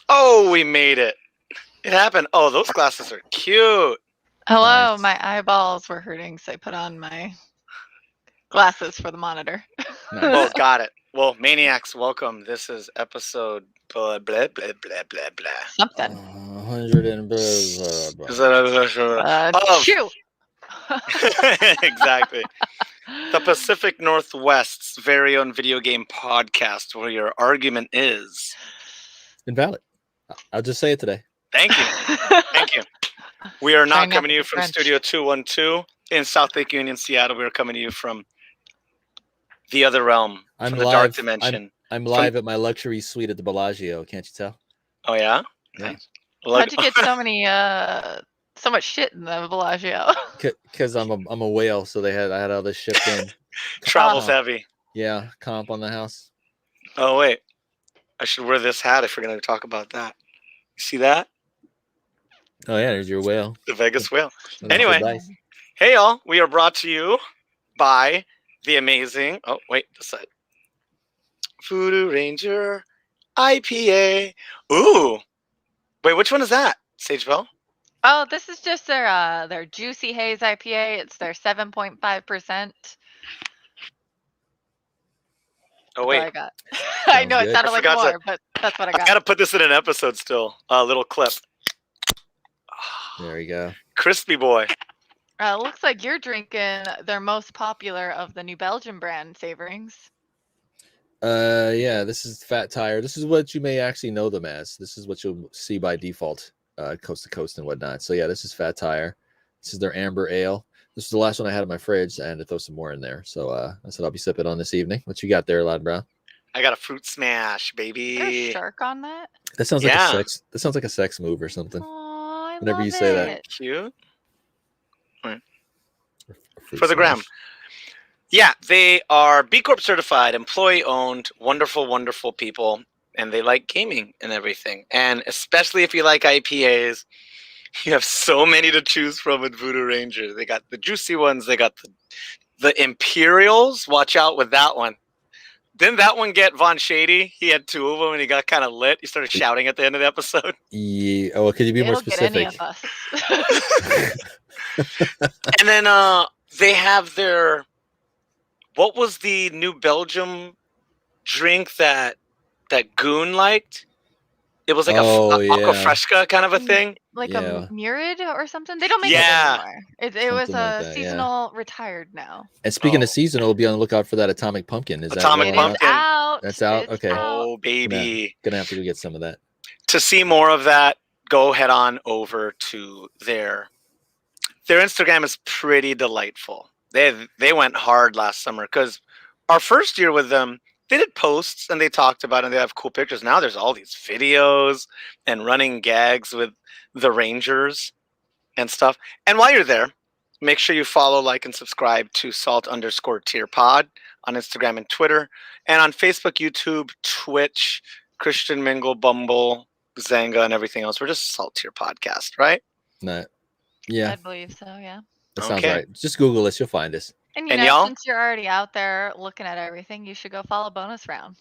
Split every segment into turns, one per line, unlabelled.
Oh, we made it. It happened. Oh, those glasses are cute.
Hello,
Nice.
my eyeballs were hurting, so I put on my glasses for the monitor.
Nice.
Oh, got it. Well, Maniacs, welcome. This is episode blah, blah, blah, blah, blah, blah.
Something.
100 and blah, blah, blah.
Is that of
Chew.
exactly the Pacific Northwest's very own video game podcast, where your argument is
Invalid. I'll just say it today.
thank you. Thank you. We are
Try
not
not
coming
to
to you
be
from
French.
Studio 212 in South Lake Union, Seattle. We are coming to you from the other realm,
I'm
from the dark
live.
dimension.
I'm live at my luxury suite at the Bellagio. Can't you tell?
Oh yeah,
Yeah.
nice.
How'd you get so much shit in the Bellagio?
Because I'm a whale, so I had all this shipped in.
Travels heavy.
Yeah, comp on the house.
Oh wait, I should wear this hat if we're going to talk about that. You see that?
Oh yeah, there's your whale.
The Vegas whale.
And
Anyway.
the dice.
Hey y'all, we are brought to you by the amazing, oh wait, this side. Voodoo Ranger IPA. Ooh. Wait, which one is that? Sage Bell?
Oh, this is just their Juicy Haze IPA. It's their 7.5%.
Oh
That's
wait,
what I got. I know
good.
it sounded
I
like
forgot
more, but that's what I
I
got.
gotta put this in an episode still. A little clip.
There you go.
Crispy boy.
Looks like you're drinking their most popular of the New Belgium brand savorings.
Yeah, this is Fat Tire. This is what you may actually know them as. This is what you'll see by default, coast to coast and whatnot. So yeah, this is Fat Tire. This is their amber ale. This is the last one I had in my fridge. I had to throw some more in there. So I said I'll be sipping on this evening. What you got there, Loud and Brown?
I got a fruit smash,
Is there a
baby.
shark on that?
That sounds like
Yeah.
a sex. That sounds like a sex move or something.
Oh, I
Whenever
love
you say that.
it.
Cute.
A fruit
For the gram.
smash.
Yeah, they are B Corp certified, employee owned, wonderful, wonderful people, and they like gaming and everything. And especially if you like IPAs, you have so many to choose from at Voodoo Ranger. They got the juicy ones, they got the Imperials. Watch out with that one. Didn't that one get Von Shady? He had two of them and he got kind of lit. He started shouting at the end of the episode.
Yeah. Oh, could you be more
It'll get any
specific?
of us.
And then they have their, what was the New Belgium drink that Goon liked? It was like
Oh,
a
yeah.
aqua fresca kind of a thing.
Like
Yeah.
a Murid or something? They don't make
Yeah.
it anymore. It was
Something like that, yeah.
seasonal retired now.
And speaking
Oh.
of seasonal, be on the lookout for that Atomic Pumpkin. Is
Atomic
that
It
rolling
is
Pumpkin.
out.
That's out?
It's
Okay.
out.
Oh, baby.
Gonna have to go get some of that.
To see more of that, go head on over to their Instagram is pretty delightful. They went hard last summer because our first year with them, they did posts and they talked about it and they have cool pictures. Now there's all these videos and running gags with the Rangers and stuff. And while you're there, make sure you follow, like, and subscribe to Salt_Tier Pod on Instagram and Twitter, and on Facebook, YouTube, Twitch, Christian Mingle, Bumble, Zanga, and everything else. We're just Salt Tier Podcast, right?
Nah. Yeah,
I believe so, yeah.
that sounds
Okay.
right. Just Google us, you'll find us.
And
And y'all?
since you're already out there looking at everything, you should go follow Bonus Round.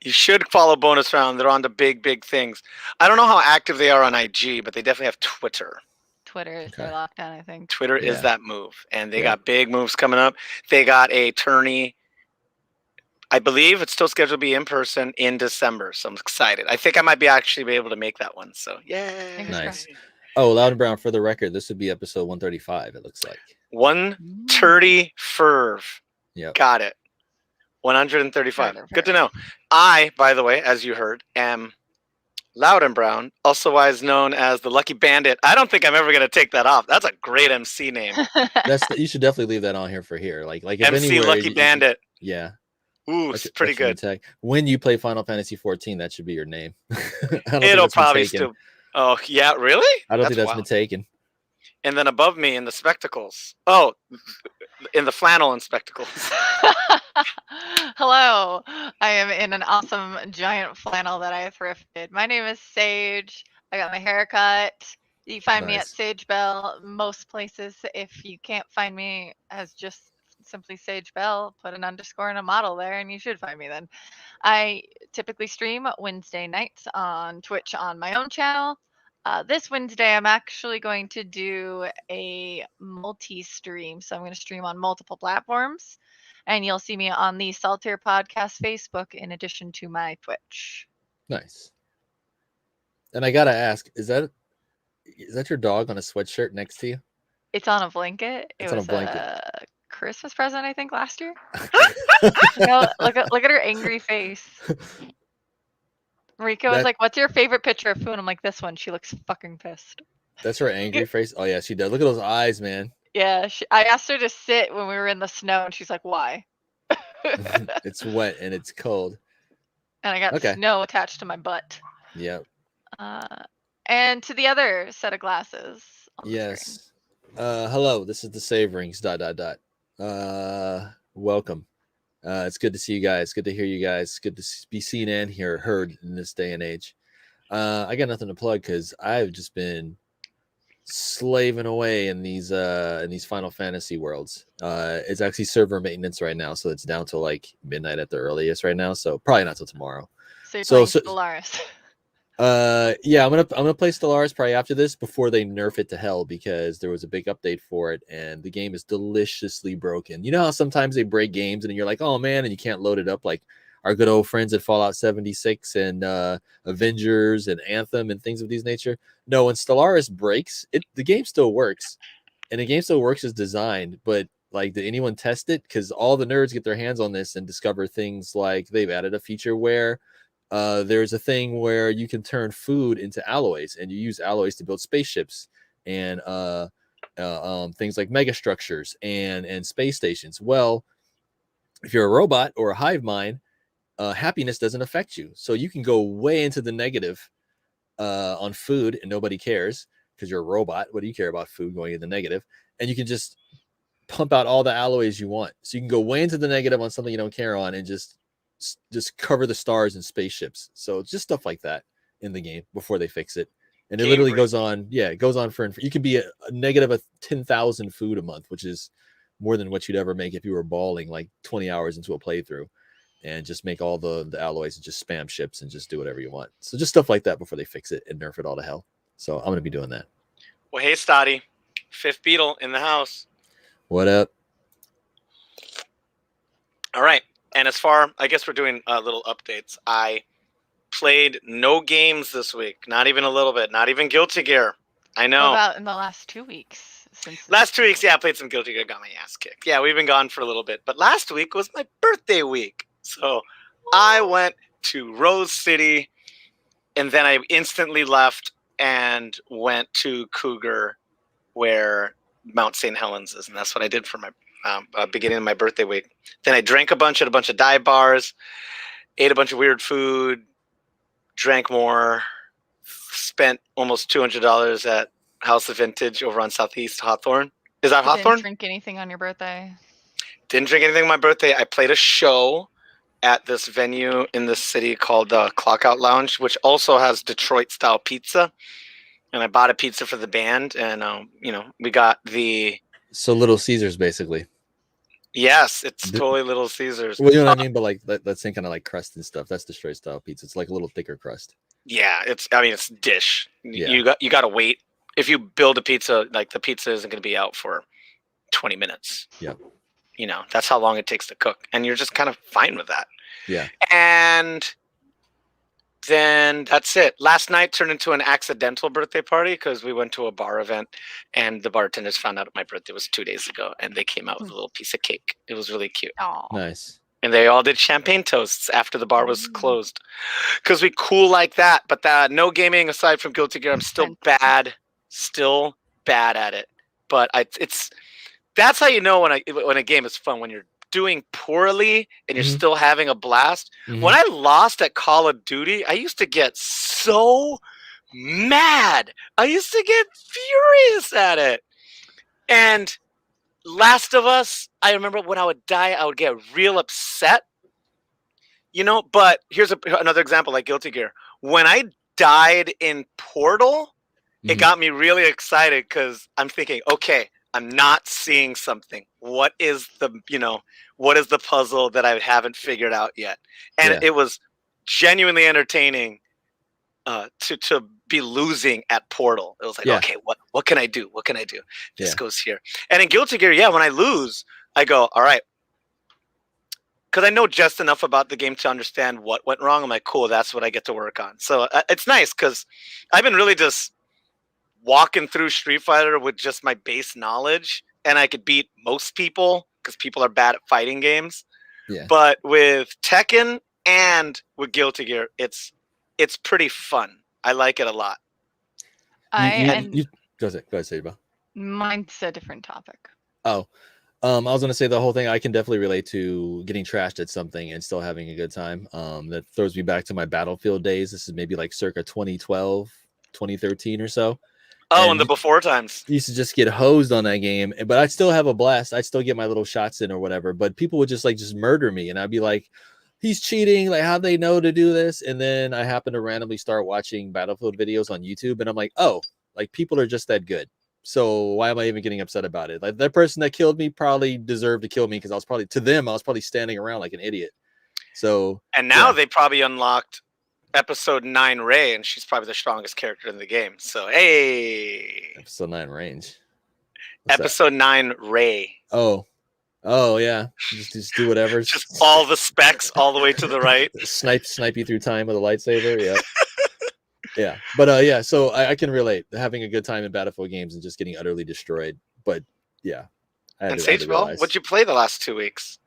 You should follow Bonus Round. They're on the big, big things. I don't know how active they are on IG, but they definitely have Twitter.
Twitter is
Okay.
their lockdown, I think.
Twitter is
Yeah.
that move. And they
Yeah.
got big moves coming up. They got a tourney. I believe it's still scheduled to be in person in December. So I'm excited. I think I might be actually be able to make that one. So, yay.
Fingers
Nice.
crossed.
Oh, Loud and Brown, for the record, this would be episode 135, it looks like.
130 Ferv.
Yep.
Got it. 135.
Ferv.
Good to know. I, by the way, as you heard, am Loud and Brown, also wise known as the Lucky Bandit. I don't think I'm ever going to take that off. That's a great MC name.
You should definitely leave that on here for here. Like if
MC
anywhere,
Lucky Bandit.
Yeah.
Ooh, it's pretty
That's your
good.
tag. When you play Final Fantasy 14, that should be your name. I don't think
It'll
that's been
probably
taken.
still. Oh, yeah, really?
I don't think that's
wild.
been taken.
And then above me in the spectacles. Oh, in the flannel and spectacles.
Hello. I am in an awesome giant flannel that I thrifted. My name is Sage. I got my hair cut. You can find me at
Nice.
Sage Bell most places. If you can't find me as just Simply Sage Bell, put an underscore and a model there, and you should find me then. I typically stream Wednesday nights on Twitch on my own channel. This Wednesday, I'm actually going to do a multi-stream. So I'm going to stream on multiple platforms. And you'll see me on the Saltaire Podcast Facebook in addition to my Twitch.
Nice. And I gotta ask, is that your dog on a sweatshirt next to you?
It's on a blanket.
It's
It
on a
was
blanket.
a Christmas present, I think, last year. No, look at her angry face. Marika was
That-
like, "What's your favorite picture of food?" I'm like, "This one." She looks fucking pissed.
That's her angry face. Oh yeah, she does. Look at those eyes, man.
Yeah, I asked her to sit when we were in the snow, and she's like, "Why?"
It's wet and it's cold.
And I got
Okay.
snow attached to my butt.
Yep.
And to the other set of glasses. On the screen.
Yes. Hello, this is the savorings. ... Welcome. It's good to see you guys. Good to hear you guys. Good to be seen and heard in this day and age. I got nothing to plug because I've just been slaving away in these Final Fantasy worlds. It's actually server maintenance right now, so it's down to like midnight at the earliest right now. So probably not till tomorrow.
So you're
So-
playing Stellaris.
Yeah, I'm gonna play Stellaris probably after this before they nerf it to hell because there was a big update for it and the game is deliciously broken. You know how sometimes they break games and you're like, oh man, and you can't load it up like our good old friends at Fallout 76 and Avengers and Anthem and things of these nature. No, when Stellaris breaks, the game still works, and the game still works as designed. But like, did anyone test it? Because all the nerds get their hands on this and discover things like they've added a feature where there's a thing where you can turn food into alloys, and you use alloys to build spaceships and things like megastructures and space stations. Well, if you're a robot or a hive mind, happiness doesn't affect you, so you can go way into the negative on food, and nobody cares because you're a robot. What do you care about food going in the negative? And you can just pump out all the alloys you want, so you can go way into the negative on something you don't care on, and just cover the stars and spaceships. So just stuff like that in the game before they fix it. And it literally goes on. Yeah, it goes on for you can be a negative of 10,000 food a month, which is more than what you'd ever make if you were balling like 20 hours into a playthrough and just make all the alloys and just spam ships and just do whatever you want. So just stuff like that before they fix it and nerf it all to hell. So I'm going to be doing that.
Well, hey, Stoddy. Fifth Beetle in the house.
What up?
All right. And I guess we're doing little updates. I played no games this week. Not even a little bit. Not even Guilty Gear. I know.
What about in the last 2 weeks?
Last 2 weeks, yeah, I played some Guilty Gear. Got my ass kicked. Yeah, we've been gone for a little bit. But last week was my birthday week. So I went to Rose City, and then I instantly left and went to Cougar, where Mount St. Helens is. And that's what I did for my beginning of my birthday week. Then I drank a bunch at a bunch of dive bars, ate a bunch of weird food, drank more, spent almost $200 at House of Vintage over on Southeast Hawthorne. Is that Hawthorne?
Didn't drink anything on your birthday?
Didn't drink anything on my birthday. I played a show at this venue in the city called Clockout Lounge, which also has Detroit-style pizza. And I bought a pizza for the band, and we got the...
So Little Caesars, basically.
Yes, it's totally Little Caesars.
Well, you know what I mean? But like that same kind of like crust and stuff. That's Detroit style pizza. It's like a little thicker crust.
Yeah, it's dish.
Yeah.
You got to wait. If you build a pizza, like the pizza isn't going to be out for 20 minutes.
Yeah.
That's how long it takes to cook, and you're just kind of fine with that.
Yeah.
And then that's it. Last night turned into an accidental birthday party because we went to a bar event, and the bartenders found out my birthday was 2 days ago, and they came out with a little piece of cake. It was really cute.
Oh,
Nice.
And they all did champagne toasts after the bar was closed because we cool like that. But no gaming aside from Guilty Gear. I'm still bad at it. But that's how you know when a game is fun, when you're doing poorly and you're still having a blast. When I lost at Call of Duty, I used to get so mad. I used to get furious at it. And Last of Us, I remember when I would die, I would get real upset. But here's another example, like Guilty Gear. When I died in Portal, it got me really excited because I'm thinking, okay, I'm not seeing something. What is the puzzle that I haven't figured out yet? And
Yeah.
it was genuinely entertaining to be losing at Portal. It was like,
Yeah.
okay, what can I do? What can I do? This
Yeah.
goes here. And in Guilty Gear, yeah, when I lose, I go, all right, because I know just enough about the game to understand what went wrong. I'm like, cool, that's what I get to work on. So it's nice because I've been really just walking through Street Fighter with just my base knowledge, and I could beat most people because people are bad at fighting games.
Yeah.
But with Tekken and with Guilty Gear, it's pretty fun. I like it a lot.
You go ahead, Saber.
Mine's a different topic.
Oh, I was gonna say the whole thing. I can definitely relate to getting trashed at something and still having a good time. That throws me back to my Battlefield days. This is maybe like circa 2012, 2013 or so.
Oh,
And
and the before times.
used to just get hosed on that game, but I'd still have a blast. I'd still get my little shots in or whatever. But people would just murder me, and I'd be like, "He's cheating! Like, how'd they know to do this?" And then I happen to randomly start watching Battlefield videos on YouTube, and I'm like, "Oh, like people are just that good. So why am I even getting upset about it? Like that person that killed me probably deserved to kill me because I was probably standing around like an idiot." So
And now
yeah.
they probably unlocked episode 9 Ray, and she's probably the strongest character in the game. So hey,
Episode 9 range. What's that?
episode 9 Ray.
Oh yeah. Just do whatever.
Just all the specs all the way to the right.
Snipe you through time with a lightsaber. Yeah. Yeah. But yeah, so I can relate having a good time in Battlefield games and just getting utterly destroyed. But yeah.
And Sagebell, what'd you play the last 2 weeks?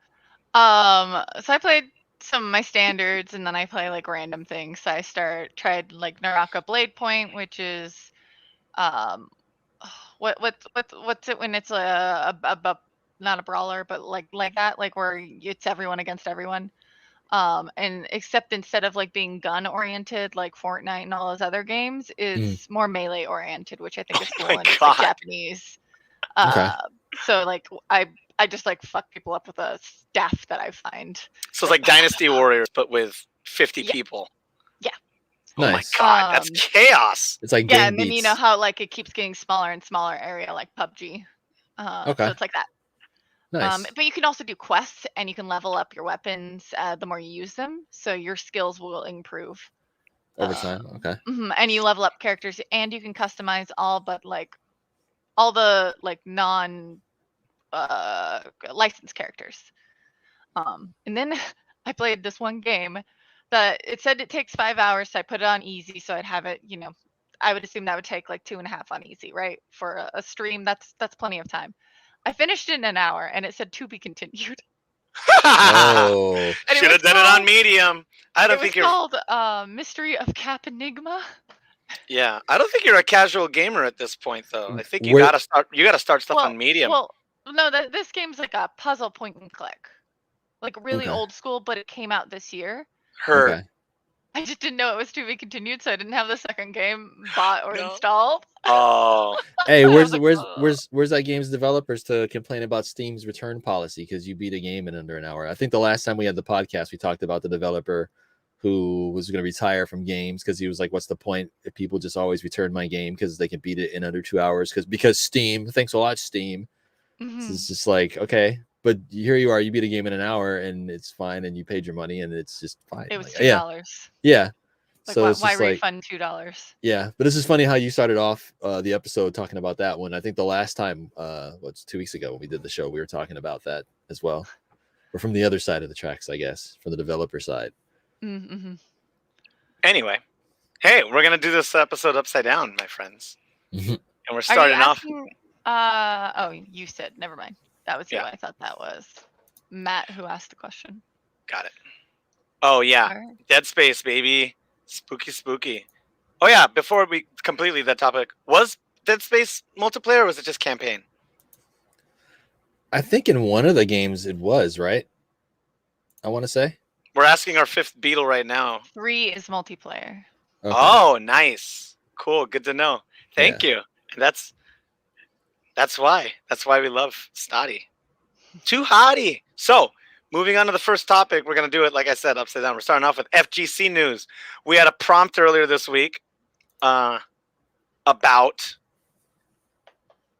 So I played some of my standards, and then I play like random things. So I tried like Naraka Blade Point, which is what's it when it's a not a brawler, but like that, like where it's everyone against everyone. And except instead of like being gun oriented like Fortnite and all those other games, it's more melee oriented, which I think is cool, and it's like Japanese.
Okay.
So like I just like fuck people up with a staff that I find.
So it's like Dynasty Warriors, but with 50 people.
Yeah.
Oh
Nice.
my god, that's chaos.
It's like
yeah,
game
and then
beats.
you know how like it keeps getting smaller and smaller area like PUBG.
Okay.
So it's like that.
Nice.
But you can also do quests, and you can level up your weapons the more you use them, so your skills will improve
Over time. Okay.
And you level up characters, and you can customize all the like non licensed characters. And then I played this one game that it said it takes 5 hours, so I put it on easy, so I'd have it, I would assume that would take like 2.5 on easy, right? For a stream, that's plenty of time. I finished it in an hour, and it said to be continued.
Oh.
Should have done it on medium. I don't think
It was called Mystery of Cap Enigma.
Yeah, I don't think you're a casual gamer at this point, though. I think you gotta start stuff on medium.
Well, no, this game's like a puzzle point and click, like really old school, but it came out this year.
Okay.
I just didn't know it was to be continued, so I didn't have the second game bought or installed.
Oh.
Hey, where's that game's developers to complain about Steam's return policy because you beat a game in under an hour? I think the last time we had the podcast, we talked about the developer who was going to retire from games because he was like, "What's the point if people just always return my game because they can beat it in under 2 hours?" Because Steam, thanks a lot, Steam. Mm-hmm. It's just like, okay, but here you are, you beat a game in an hour and it's fine, and you paid your money and it's just fine.
It was $2.
Yeah.
Like,
so
why refund $2?
Yeah, but this is funny how you started off the episode talking about that one. I think the last time, 2 weeks ago when we did the show, we were talking about that as well. We're from the other side of the tracks, I guess, from the developer side.
Mm-hmm.
Anyway, hey, we're gonna do this episode upside down, my friends, and we're starting off.
Oh, you said. Never mind. That was you.
Yeah.
I thought that was Matt who asked the question.
Got it. Oh yeah, right. Dead Space, baby. Spooky. Oh yeah, before we completely that topic, was Dead Space multiplayer or was it just campaign?
I think in one of the games it was, right? I want to say. We're
asking our fifth Beetle right now.
3 is multiplayer.
Okay.
Oh, nice. Cool. Good to know. Thank you. And that's why we love Stoddy. Too hotty. So, moving on to the first topic, we're going to do it, like I said, upside down. We're starting off with FGC news. We had a prompt earlier this week about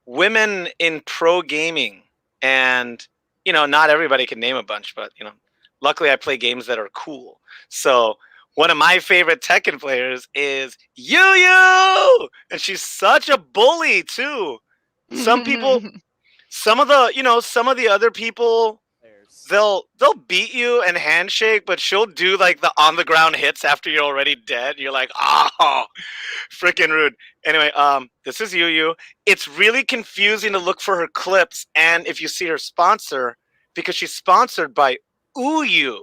women in pro gaming, and not everybody can name a bunch, but luckily I play games that are cool. So one of my favorite Tekken players is Yu Yu, and she's such a bully too. Some people, some of the other people, they'll beat you and handshake, but she'll do like the on the ground hits after you're already dead. You're like, oh, freaking rude. Anyway, this is Yu Yu. It's really confusing to look for her clips, and if you see her sponsor, because she's sponsored by Uyu.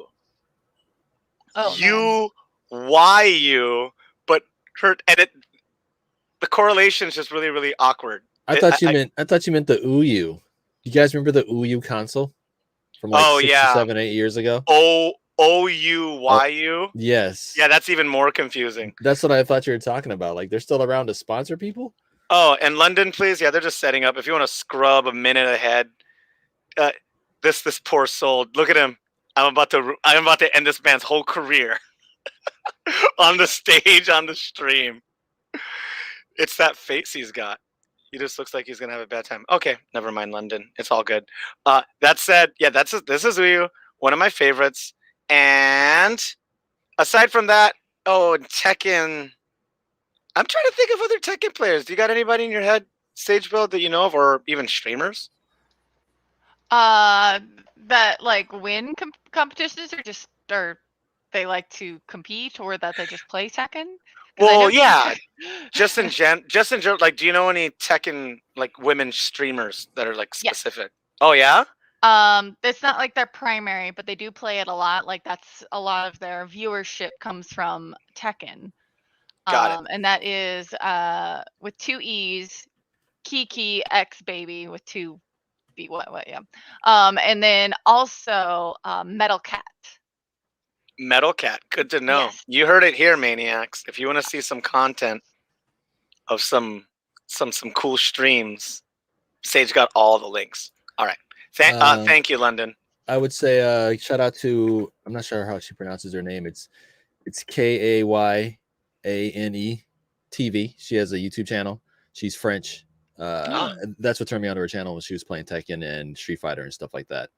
Oh, man.
U-Y-U, but the correlation is just really, really awkward.
I thought you meant the Uyu. You guys remember the Uyu console from like 6 to 7, 8 years ago?
O-U-Y-U?
Yes.
Yeah, that's even more confusing.
That's what I thought you were talking about. Like, they're still around to sponsor people?
Oh, and London, please. Yeah, they're just setting up. If you want to scrub a minute ahead, this poor soul. Look at him. I'm about to end this man's whole career on the stage, on the stream. It's that face he's got. He just looks like he's gonna have a bad time. Okay, never mind, London. It's all good. That said, yeah, this is Uyu, one of my favorites. And aside from that, Tekken. I'm trying to think of other Tekken players. Do you got anybody in your head, Stage Build, that you know of, or even streamers?
That like win competitions, or they like to compete, or that they just play Tekken?
Well, yeah, just in general. Like, do you know any Tekken like women streamers that are like specific? Yeah. Oh yeah.
It's not like their primary, but they do play it a lot. Like that's a lot of their viewership comes from Tekken.
Got it.
And that is with 2 E's, Kiki X Baby with 2 B. What? Yeah. And then also Metal Cat.
Metal Cat, good to know. Yes. You heard it here, Maniacs. If you want to see some content of some cool streams, Sage got all the links. All right. Thank you, London.
I would say shout out to, I'm not sure how she pronounces her name. It's Kayane TV. She has a YouTube channel. She's French. That's what turned me onto her channel when she was playing Tekken and Street Fighter and stuff like that.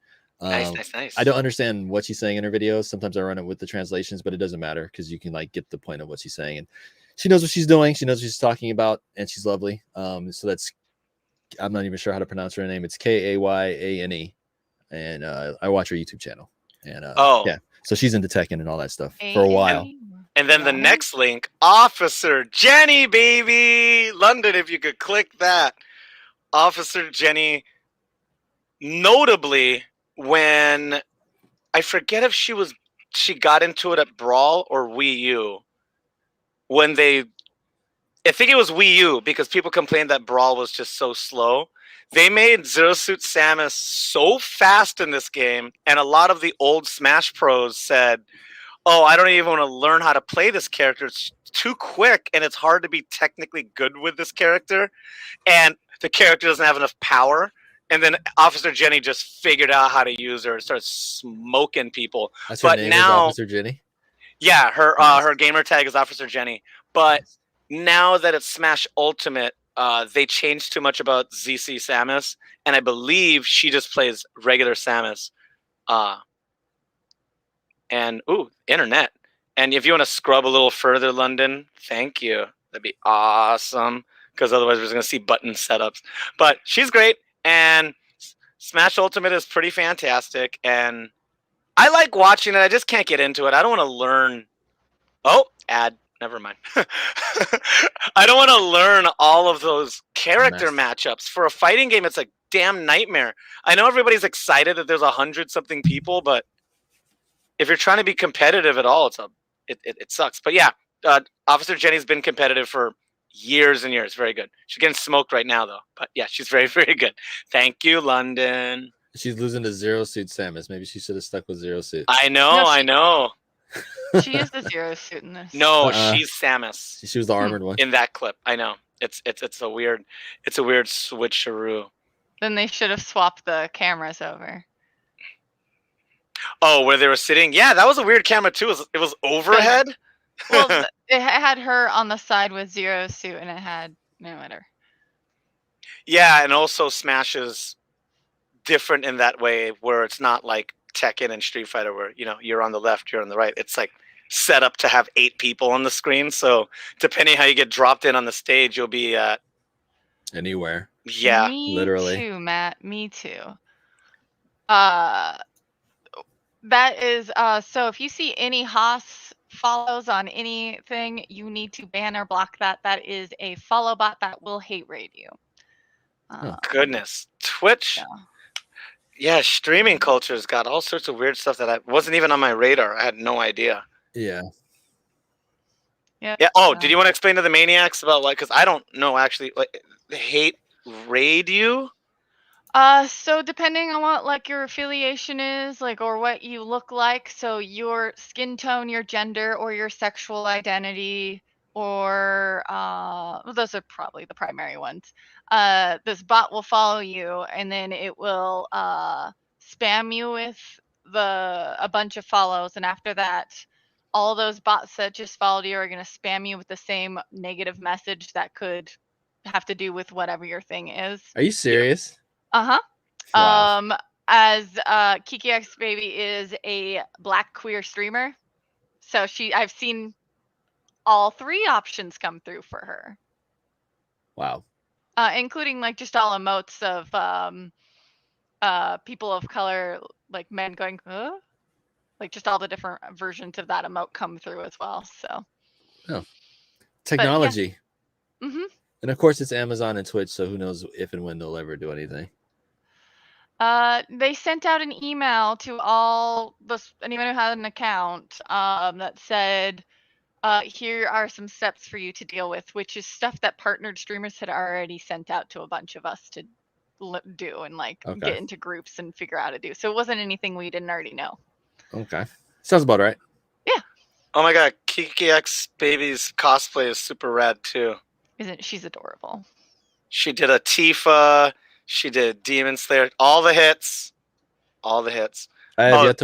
Nice.
I don't understand what she's saying in her videos. Sometimes I run it with the translations, but it doesn't matter because you can like get the point of what she's saying. And she knows what she's doing. She knows what she's talking about, and she's lovely. So that's, I'm not even sure how to pronounce her name. It's Kayane, and I watch her YouTube channel. And yeah, so she's into Tekken and all that stuff for a while.
And then the next link, Officer Jenny, baby. London, if you could click that. Officer Jenny, notably when, I forget if she got into it at Brawl or Wii U. When I think it was Wii U, because people complained that Brawl was just so slow. They made Zero Suit Samus so fast in this game, and a lot of the old Smash pros said, oh, I don't even want to learn how to play this character. It's too quick, and it's hard to be technically good with this character. And the character doesn't have enough power. And then Officer Jenny just figured out how to use her and started smoking people.
That's her name, now, is Officer Jenny?
Yeah, her gamer tag is Officer Jenny. But now that it's Smash Ultimate, they changed too much about ZC Samus. And I believe she just plays regular Samus. And internet. And if you want to scrub a little further, London, thank you. That'd be awesome. Because otherwise we're just going to see button setups. But she's great. And Smash Ultimate is pretty fantastic. And I like watching it. I just can't get into it. I don't want to learn. Oh, ad. Never mind. I don't want to learn all of those character matchups. For a fighting game, it's a damn nightmare. I know everybody's excited that there's 100-something people, but if you're trying to be competitive at all, it sucks. But yeah, Officer Jenny's been competitive for years and years. Very good. She's getting smoked right now, though. But yeah, she's very, very good. Thank you, London.
She's losing to Zero Suit Samus. Maybe she should have stuck with Zero Suit.
I know.
She is the Zero Suit in this.
No, she's Samus.
She was the armored one
in that clip. I know. It's a weird switcheroo.
Then they should have swapped the cameras over.
Oh, where they were sitting? Yeah, that was a weird camera too. It was overhead.
Well, it had her on the side with Zero Suit, and it had no matter.
Yeah, and also Smash is different in that way where it's not like Tekken and Street Fighter where, you're on the left, you're on the right. It's like set up to have 8 people on the screen. So depending how you get dropped in on the stage, you'll be
Anywhere,
yeah.
Me
literally.
too, Matt. Me too. Uh, that is so if you see any Haas follows on anything, you need to ban or block that. That is a follow bot that will hate raid you.
Goodness. Twitch.
Yeah.
Yeah, streaming culture's got all sorts of weird stuff that I wasn't even on my radar. I had no idea.
Yeah.
Yeah.
Yeah. Oh, did you want to explain to the maniacs about because I don't know actually. Like, they hate raid you?
So depending on what like your affiliation is, like or what you look like, so your skin tone, your gender, or your sexual identity, or well, those are probably the primary ones. This bot will follow you, and then it will spam you with a bunch of follows, and after that, all those bots that just followed you are gonna spam you with the same negative message that could have to do with whatever your thing is.
Are you serious?
Uh-huh.
Wow.
As Kiki X Baby is a black queer streamer, so I've seen all 3 options come through for her,
Wow.
including like just all emotes of people of color, like men going, huh? Like just all the different versions of that emote come through as well. So
Technology.
Mm-hmm.
And of course, it's Amazon and Twitch, so who knows if and when they'll ever do anything.
They sent out an email to all anyone who had an account that said, here are some steps for you to deal with, which is stuff that partnered streamers had already sent out to a bunch of us to do and like get into groups and figure out how to do. So it wasn't anything we didn't already know.
Okay. Sounds about right.
Yeah.
Oh my god, Kiki X Baby's cosplay is super rad too.
She's adorable.
She did a Tifa. She did Demon Slayer. All the hits. All the hits.
I have yet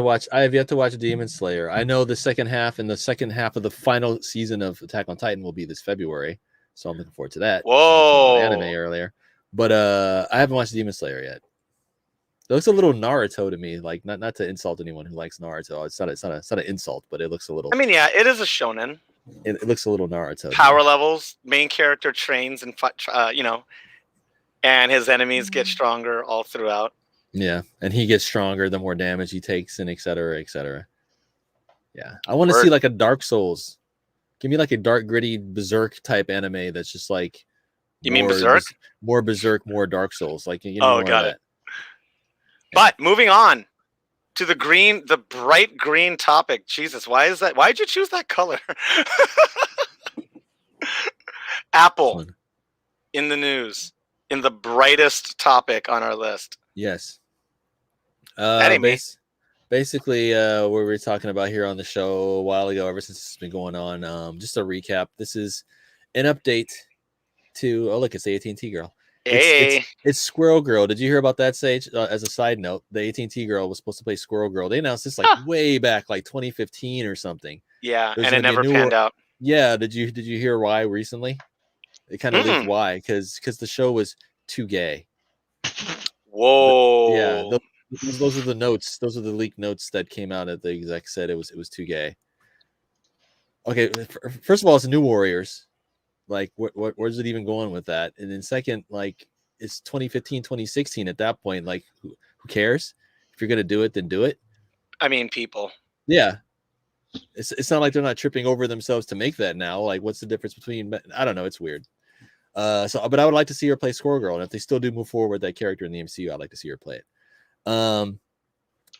to watch Demon Slayer. I know the second half of the final season of Attack on Titan will be this February, so I'm looking forward to that.
Whoa!
Anime earlier, but I haven't watched Demon Slayer yet. It looks a little Naruto to me. Like not to insult anyone who likes Naruto. It's not an insult, but it looks a little.
I mean, yeah, it is a shonen.
It looks a little Naruto.
Power levels. Main character trains and and his enemies get stronger all throughout.
Yeah, and he gets stronger the more damage he takes, and et cetera, et cetera. Yeah, I want to see like a Dark Souls. Give me like a dark, gritty Berserk type anime that's just like.
You mean Berserk?
More Berserk, more Dark Souls. Like
got it. But moving on to the bright green topic. Jesus, why is that? Why'd you choose that color? Apple in the news, in the brightest topic on our list.
Yes.
Basically,
what we were talking about here on the show a while ago, ever since it's been going on. Just a recap. This is an update to. Oh, look, it's the AT&T girl.
Hey.
It's Squirrel Girl. Did you hear about that, Sage? As a side note, the AT&T girl was supposed to play Squirrel Girl. They announced this like way back, like 2015 or something.
Yeah, and it never panned out.
Yeah, did you hear why recently? It kind of leaked why, because the show was too gay.
Whoa.
Yeah, those are the notes. Those are the leaked notes that came out that the exec said it was too gay. Okay, first of all, it's New Warriors. Like, where's it even going with that? And then second, like, it's 2015, 2016 at that point. Like, who cares? If you're going to do it, then do it.
I mean, people.
Yeah. It's not like they're not tripping over themselves to make that now. Like, what's the difference between, I don't know. It's weird. But I would like to see her play Squirrel Girl. And if they still do move forward with that character in the MCU, I'd like to see her play it.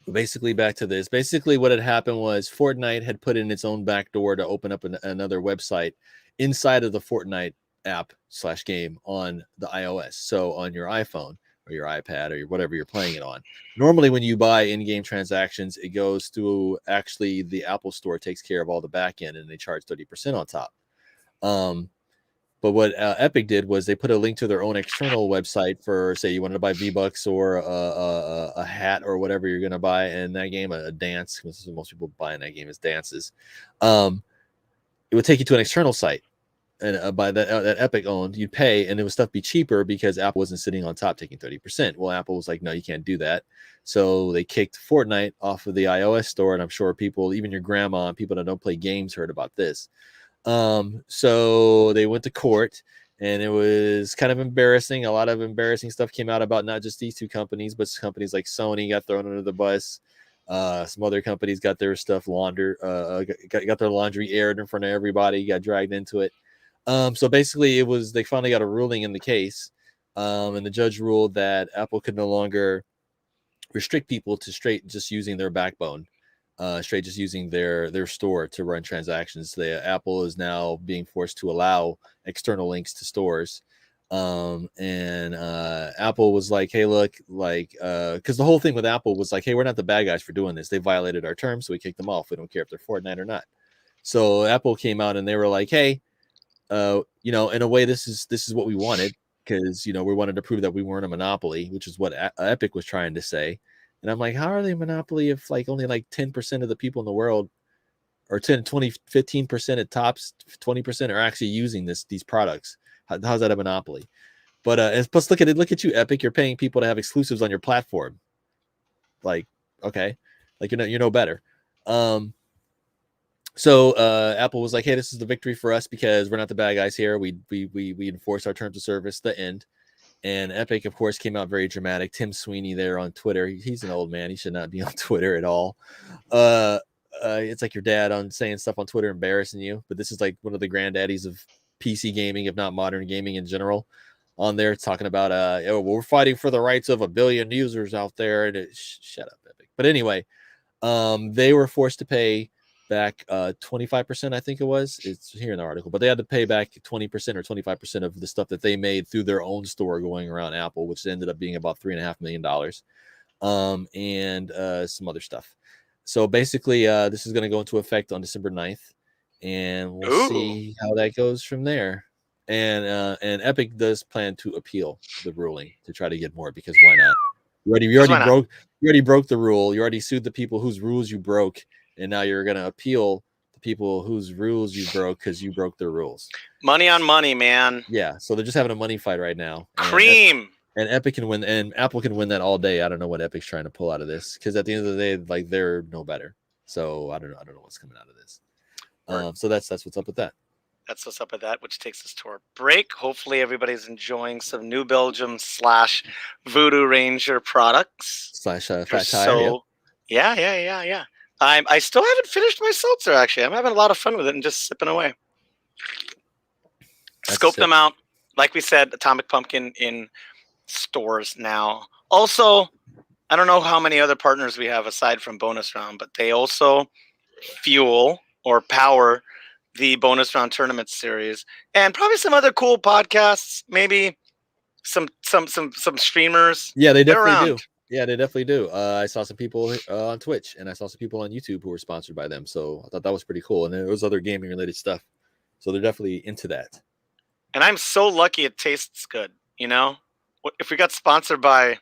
Basically, back to this. Basically, what had happened was Fortnite had put in its own backdoor to open up another website inside of the Fortnite app / game on the iOS. So on your iPhone or your iPad or whatever you're playing it on. Normally, when you buy in-game transactions, it goes through actually the Apple Store takes care of all the back end and they charge 30% on top. But what Epic did was they put a link to their own external website for, say, you wanted to buy V-Bucks or a hat or whatever you're going to buy in that game, a dance, because most people buy in that game is dances. It would take you to an external site. and by that Epic owned, you'd pay, and it would stuff be cheaper because Apple wasn't sitting on top taking 30%. Well, Apple was like, no, you can't do that. So they kicked Fortnite off of the iOS store, and I'm sure people, even your grandma and people that don't play games, heard about this. So they went to court, and it was kind of embarrassing. A lot of embarrassing stuff came out about not just these two companies, but companies like Sony got thrown under the bus. Some other companies got their stuff got their laundry aired in front of everybody, got dragged into it. So basically, they finally got a ruling in the case, and the judge ruled that Apple could no longer restrict people to straight just using their backbone, straight just using their store to run transactions. Apple is now being forced to allow external links to stores. And Apple was like, hey, look, like, because the whole thing with Apple was like, hey, we're not the bad guys for doing this. They violated our terms, so we kicked them off. We don't care if they're Fortnite or not. So Apple came out and they were like, hey, in a way, this is what we wanted, because we wanted to prove that we weren't a monopoly, which is what Epic was trying to say. And I'm like, how are they a monopoly if like only like 10% of the people in the world, or 10, 20, 15% at tops, 20% are actually using these products? How's that a monopoly? But and plus, look at you, Epic. You're paying people to have exclusives on your platform. Like, okay, like you're no better. So Apple was like, hey, this is the victory for us because we're not the bad guys here. We enforce our terms of service, the end. And Epic, of course, came out very dramatic. Tim Sweeney there on Twitter. He's an old man. He should not be on Twitter at all. It's like your dad on saying stuff on Twitter, embarrassing you. But this is like one of the granddaddies of PC gaming, if not modern gaming in general, on there talking about, we're fighting for the rights of 1 billion users out there. And shut up, Epic. But anyway, they were forced to pay back 25%, I think it was. It's here in the article, but they had to pay back 20% or 25% of the stuff that they made through their own store going around Apple, which ended up being about $3.5 million, and some other stuff. So basically, this is going to go into effect on December 9th, and we'll see how that goes from there. And Epic does plan to appeal the ruling to try to get more, because why not? You already broke the rule. You already sued the people whose rules you broke. And now you're going to appeal to people whose rules you broke because you broke their rules.
Money on money, man.
Yeah. So they're just having a money fight right now.
Cream.
And Epic can win, and Apple can win that all day. I don't know what Epic's trying to pull out of this, because at the end of the day, like, they're no better. So I don't know what's coming out of this. So that's what's up with that.
That's what's up with that, which takes us to our break. Hopefully everybody's enjoying some New Belgium / Voodoo Ranger products.
/ Fat Tire.
Yeah. I still haven't finished my seltzer, actually. I'm having a lot of fun with it and just sipping away. Scope them out. Like we said, Atomic Pumpkin in stores now. Also, I don't know how many other partners we have aside from Bonus Round, but they also fuel or power the Bonus Round Tournament series, and probably some other cool podcasts, maybe some streamers.
Yeah, they definitely do. Yeah, they definitely do. I saw some people on Twitch, and I saw some people on YouTube who were sponsored by them. So I thought that was pretty cool. And there was other gaming related stuff. So they're definitely into that.
And I'm so lucky it tastes good. If we got sponsored by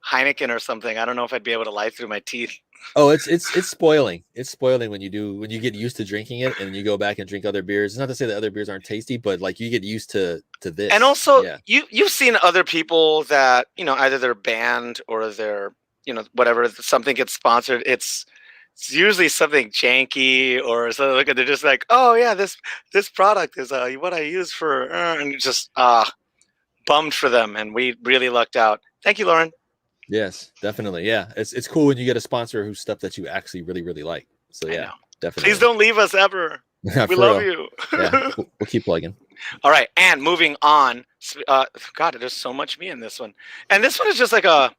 Heineken or something, I don't know if I'd be able to lie through my teeth.
Oh, it's spoiling. It's spoiling when you get used to drinking it and you go back and drink other beers. It's not to say that other beers aren't tasty, but like you get used to this.
And also, you've seen other people that either they're banned or they're whatever, something gets sponsored. It's usually something janky or something. They're just like, oh yeah, this product is what I use for, and just bummed for them. And we really lucked out. Thank you, Lauren.
Yes, definitely. Yeah, it's cool when you get a sponsor whose stuff that you actually really, really like. So yeah, definitely.
Please don't leave us ever. We love you.
Yeah, we'll keep plugging.
All right, and moving on. God, there's so much me in this one, and this one is just like I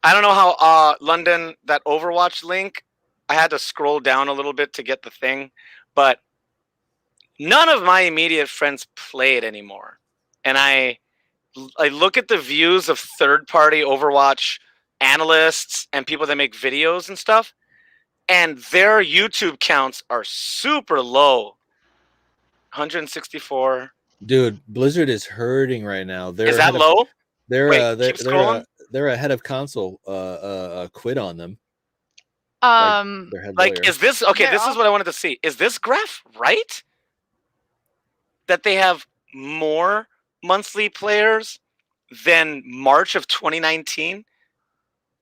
don't know how London, that Overwatch link. I had to scroll down a little bit to get the thing, but none of my immediate friends play it anymore, and I look at the views of third-party Overwatch analysts and people that make videos and stuff, and their YouTube counts are super low. 164.
Dude, Blizzard is hurting right now.
Is that low?
They're ahead of console. Quit on them.
Is this okay? This is what I wanted to see. Is this graph right? that they have more monthly players than March of 2019,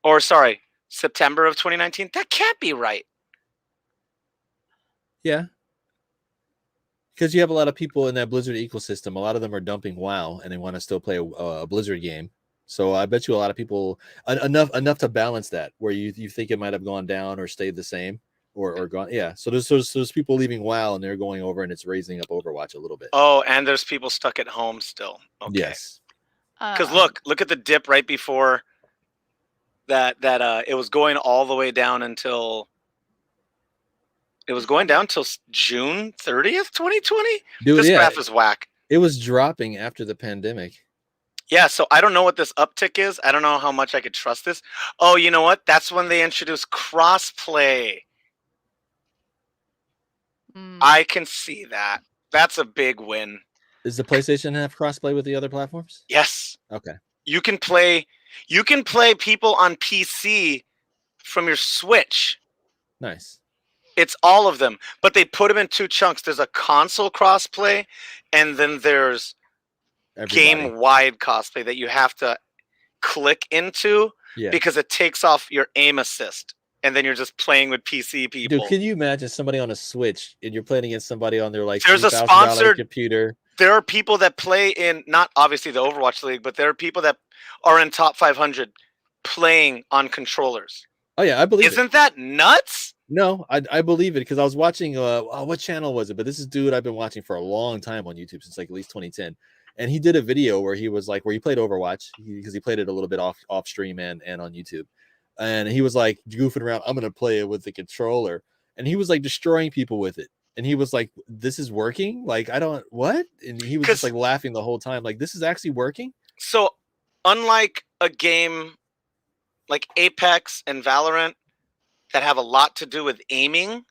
or sorry, September of 2019. That can't be right.
Yeah. Because you have a lot of people in that Blizzard ecosystem. A lot of them are dumping WoW and they want to still play a Blizzard game. So I bet you a lot of people enough to balance that, where you think it might have gone down or stayed the same or gone. Yeah. So there's people leaving WoW and they're going over and it's raising up Overwatch a little bit.
Oh, and there's people stuck at home still. Okay.
Yes.
Because look at the dip right before that. It was going all the way down until. It was going down till June 30th, 2020.
Dude,
this
yeah,
graph is whack.
It was dropping after the pandemic.
Yeah, so I don't know what this uptick is. I don't know how much I could trust this. Oh, you know what? That's when they introduced crossplay. I can see that. That's a big win.
Does the PlayStation have crossplay with the other platforms?
Yes.
Okay.
You can play people on PC from your Switch.
Nice.
It's all of them, but they put them in two chunks. There's a console crossplay, and then there's game-wide crossplay that you have to click into because it takes off your aim assist, and then you're just playing with PC people.
Dude, can you imagine somebody on a Switch and you're playing against somebody on their like
there's a sponsored
computer?
There are people that play in not obviously the Overwatch League, but there are people that are in top 500 playing on controllers.
Oh yeah, I believe.
Isn't that nuts?
No, I believe it because I was watching. What channel was it? But this is dude I've been watching for a long time on YouTube since like at least 2010, and he did a video where he was like, where he played Overwatch because he played it a little bit off stream and on YouTube, and he was like goofing around. I'm gonna play it with the controller, and he was like destroying people with it, and he was like, "This is working? Like I don't what?" And he was just like laughing the whole time, like this is actually working.
So, unlike a game like Apex and Valorant that have a lot to do with aiming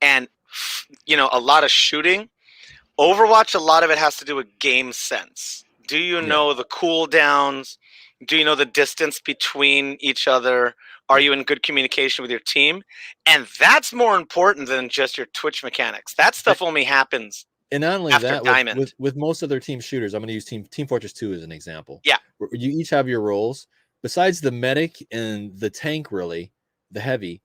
and a lot of shooting, Overwatch, a lot of it has to do with game sense. Do you know the cooldowns? Do you know the distance between each other? Are you in good communication with your team? And that's more important than just your Twitch mechanics. That stuff only happens.
And not only
after
that,
Diamond.
with most of their team shooters, I'm going to use Team Fortress 2 as an example.
Yeah.
Where you each have your roles. Besides the medic and the tank, really, the heavy,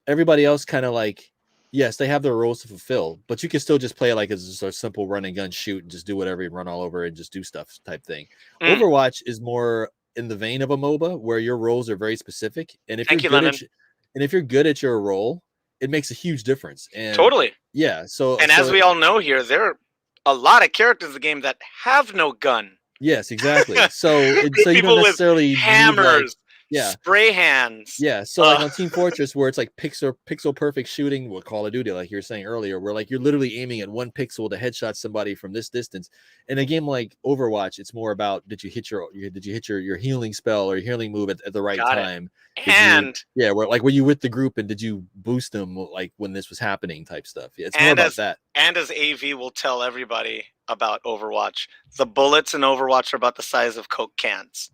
everybody else kind of like, yes, they have their roles to fulfill, but you can still just play it like as just a simple run and gun shoot and just do whatever and run all over and just do stuff type thing. Overwatch is more in the vein of a MOBA where your roles are very specific. And if you're good at your role, it makes a huge difference. And
totally.
Yeah. So
as we all know here, there are a lot of characters in the game that have no gun.
Yes, exactly. So you don't necessarily
hammers,
need
spray hands.
Yeah. So like on Team Fortress, where it's like pixel perfect shooting with Call of Duty, like you were saying earlier, where like you're literally aiming at one pixel to headshot somebody from this distance. In a game like Overwatch, it's more about did you hit your healing spell or your healing move at the right time? Were you with the group and did you boost them like when this was happening type stuff? Yeah, it's more about that.
And as AV will tell everybody about Overwatch, the bullets in Overwatch are about the size of Coke cans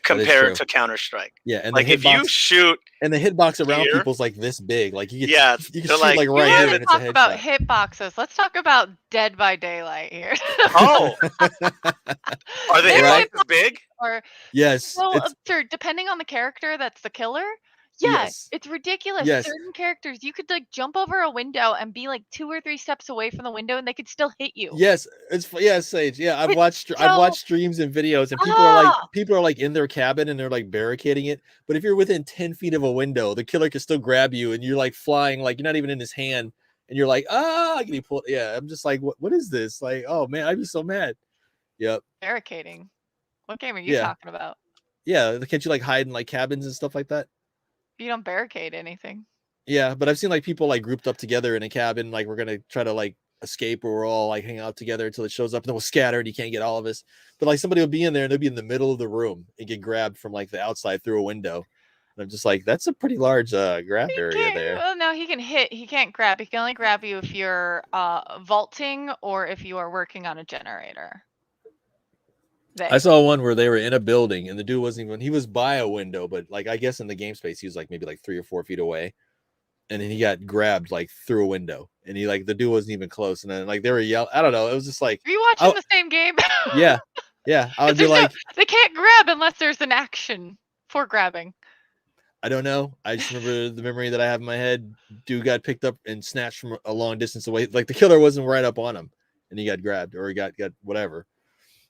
compared to Counter-Strike.
Yeah, and
like if you shoot
and the hitbox around people's like this big, like you can shoot
like
right here.
Talk about hitboxes. Let's talk about Dead by Daylight here.
Oh, are the hitboxes big?
Or
yes,
so absurd. Depending on the character that's the killer. Yes, it's ridiculous.
Yes.
Certain characters, you could like jump over a window and be like 2 or 3 steps away from the window, and they could still hit you.
Yes, Sage. Yeah, I've watched streams and videos, and people are like in their cabin and they're like barricading it. But if you're within 10 feet of a window, the killer can still grab you, and you're like flying, like you're not even in his hand, and you're like, can you pull? Yeah, I'm just like, what is this? Like, oh man, I'd be so mad. Yep.
Barricading. What game are you talking about?
Yeah, can't you like hide in like cabins and stuff like that?
You don't barricade anything.
Yeah, but I've seen like people like grouped up together in a cabin, like we're gonna try to like escape, or we're all like hang out together until it shows up, and then we'll scatter, and you can't get all of us. But like somebody will be in there, and they'll be in the middle of the room and get grabbed from like the outside through a window. And I'm just like, that's a pretty large grab area there.
Well, no, he can hit. He can't grab. He can only grab you if you're vaulting or if you are working on a generator.
I saw one where they were in a building and the dude wasn't even, he was by a window, but like I guess in the game space he was like maybe like 3 or 4 feet away, and then he got grabbed like through a window, and he like the dude wasn't even close, and then like they were yelling. I don't know. It was just like,
Are you watching the same game?
yeah, yeah. I would be
There's
like,
they can't grab unless there's an action for grabbing.
I don't know. I just remember the memory that I have in my head. Dude got picked up and snatched from a long distance away. Like the killer wasn't right up on him, and he got grabbed or he got whatever.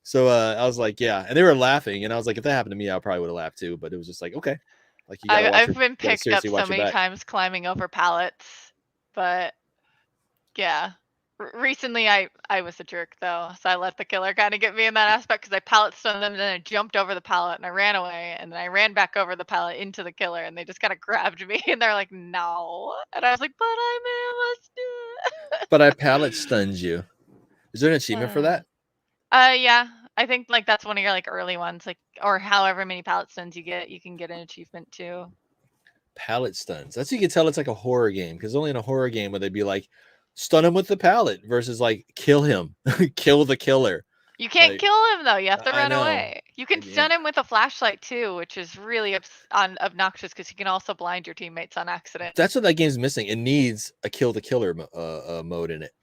So I was like, yeah, and they were laughing, and I was like, if that happened to me, I probably would have laughed too. But it was just like, okay, like you gotta watch
I've been
gotta
picked up
seriously watch
so
your
many
back.
times climbing over pallets, but yeah. Recently, I was a jerk though, so I let the killer kind of get me in that aspect because I pallet stunned them, and then I jumped over the pallet and I ran away, and then I ran back over the pallet into the killer, and they just kind of grabbed me, and they're like, "No," and I was like, "But I must do it."
But I pallet stunned you. Is there an achievement for that?
Yeah, I think like that's one of your like early ones, like or however many pallet stuns you get, you can get an achievement too.
Pallet stuns. That's how you can tell it's like a horror game, because only in a horror game would they be like, stun him with the pallet versus like kill him, kill the killer.
You can't
Like,
kill him though. You have to
I
run
know.
away. You can
Yeah.
stun him with a flashlight too, which is really obnoxious because you can also blind your teammates on accident.
That's what that game's missing. It needs a kill the killer mode in it,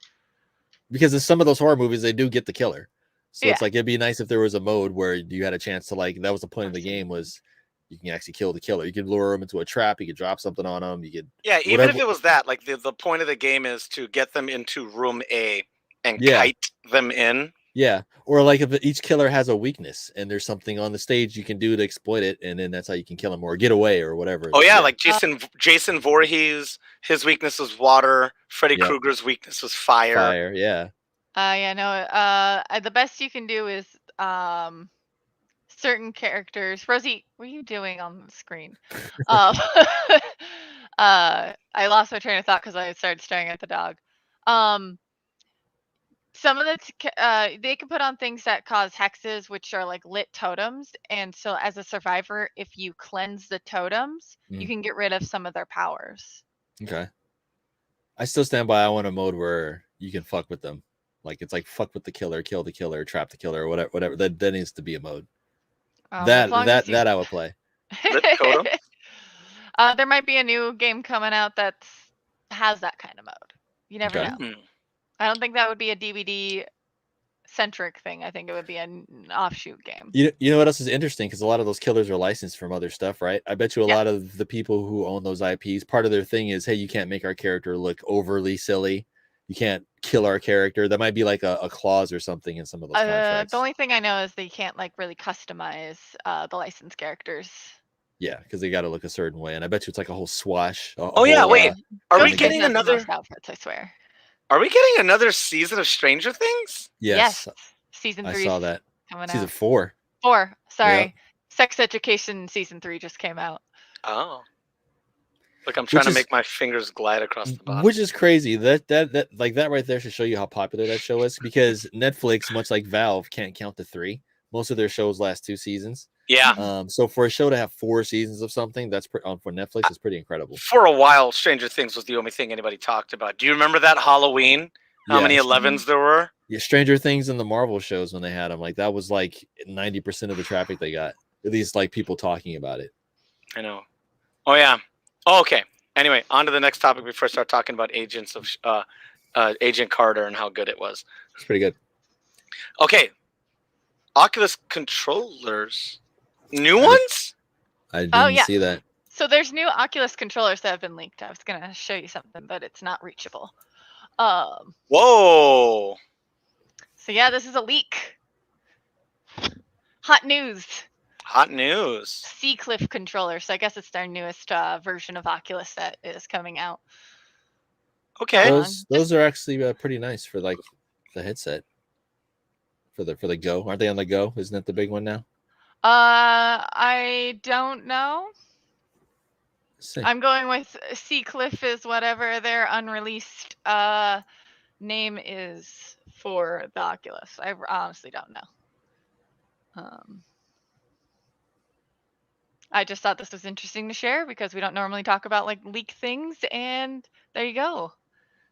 because in some of those horror movies they do get the killer. So
Yeah.
it's like it'd be nice if there was a mode where you had a chance to like. That was the point of the game, was you can actually kill the killer. You could lure him into a trap. You could drop something on him. You could
even if it was that, like the point of the game is to get them into room A and kite them in.
Yeah, or like if each killer has a weakness and there's something on the stage you can do to exploit it, and then that's how you can kill him or get away or whatever.
Oh yeah, like Jason Voorhees, his weakness was water. Freddy Krueger's weakness was fire.
Fire, yeah.
Yeah, no. The best you can do is certain characters. Rosie, what are you doing on the screen? I lost my train of thought because I started staring at the dog. Some of the they can put on things that cause hexes, which are like lit totems, and so as a survivor, if you cleanse the totems, you can get rid of some of their powers.
Okay. I still stand by. I want a mode where you can fuck with them, like it's like fuck with the killer, kill the killer, trap the killer, or whatever. That needs to be a mode. That I would play.
Lit totem?
There might be a new game coming out that has that kind of mode. You never know. I don't think that would be a DVD centric thing. I think it would be an offshoot game.
You know what else is interesting? Because a lot of those killers are licensed from other stuff, right? I bet you a lot of the people who own those IPs, part of their thing is, hey, you can't make our character look overly silly. You can't kill our character. That might be like a clause or something in some of those contracts.
The only thing I know is they can't like really customize the licensed characters.
Yeah, because they got to look a certain way, and I bet you it's like a whole swash.
Wait, are we getting another
outfits? I swear.
Are we getting another season of Stranger Things?
Yes. Season 3.
I saw that.
Coming
season
out.
4.
4. Sorry. Yep. Sex Education season 3 just came out.
Oh. Look, I'm trying to make my fingers glide across the bottom.
Which is crazy. That like that right there should show you how popular that show is, because Netflix, much like Valve, can't count to 3. Most of their shows last 2 seasons.
Yeah.
So for a show to have 4 seasons of something, that's for Netflix is pretty incredible.
For a while, Stranger Things was the only thing anybody talked about. Do you remember that Halloween? How many 11s there were?
Yeah, Stranger Things and the Marvel shows when they had them, like that was like 90% of the traffic they got. At least like people talking about it.
I know. Oh yeah. Oh, okay. Anyway, on to the next topic before I start talking about Agents of Agent Carter and how good it was.
It's pretty good.
Okay. Oculus controllers. New ones?
I didn't see that.
So there's new Oculus controllers that have been leaked. I was going to show you something, but it's not reachable.
Whoa.
So yeah, this is a leak. Hot news.
Hot news.
Seacliff controller. So I guess it's their newest version of Oculus that is coming out.
Okay.
Those are actually pretty nice for like the headset. For the Go. Aren't they on the Go? Isn't that the big one now?
I don't know. I'm going with Seacliff is whatever their unreleased name is for the Oculus. I honestly don't know. I just thought this was interesting to share because we don't normally talk about like leak things, and there you go.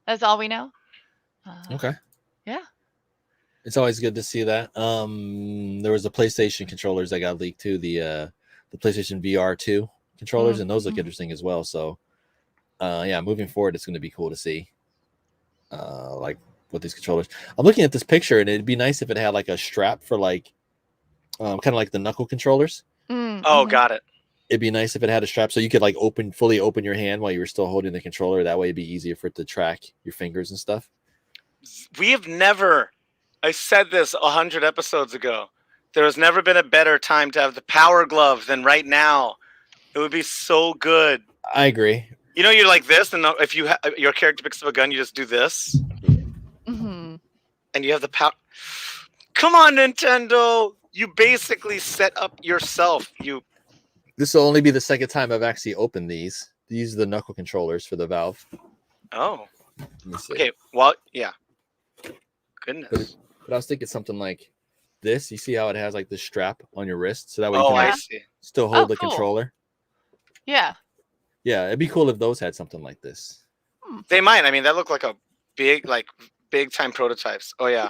That's all we know.
Okay.
Yeah.
It's always good to see that. There was the PlayStation controllers that got leaked too, the PlayStation VR 2 controllers, and those look interesting as well. So yeah, moving forward, it's going to be cool to see, like with these controllers. I'm looking at this picture, and it'd be nice if it had like a strap for like, kind of like the knuckle controllers.
Oh, got it.
It'd be nice if it had a strap so you could like fully open your hand while you were still holding the controller. That way, it'd be easier for it to track your fingers and stuff.
We have never. I said this 100 episodes ago. There has never been a better time to have the power glove than right now. It would be so good.
I agree.
You know, you're like this, and if your character picks up a gun, you just do this,
Mm-hmm.
and you have the power. Come on, Nintendo! You basically set up yourself.
This will only be the second time I've actually opened these. These are the knuckle controllers for the Valve.
Oh.
Let me see.
Okay. Well, yeah. Goodness.
But I was thinking something like this. You see how it has like the strap on your wrist, so that way
Oh,
you can
I
like,
see.
still hold the
cool.
controller.
Yeah.
Yeah, it'd be cool if those had something like this.
They might. I mean, that looked like a big time prototypes. Oh yeah.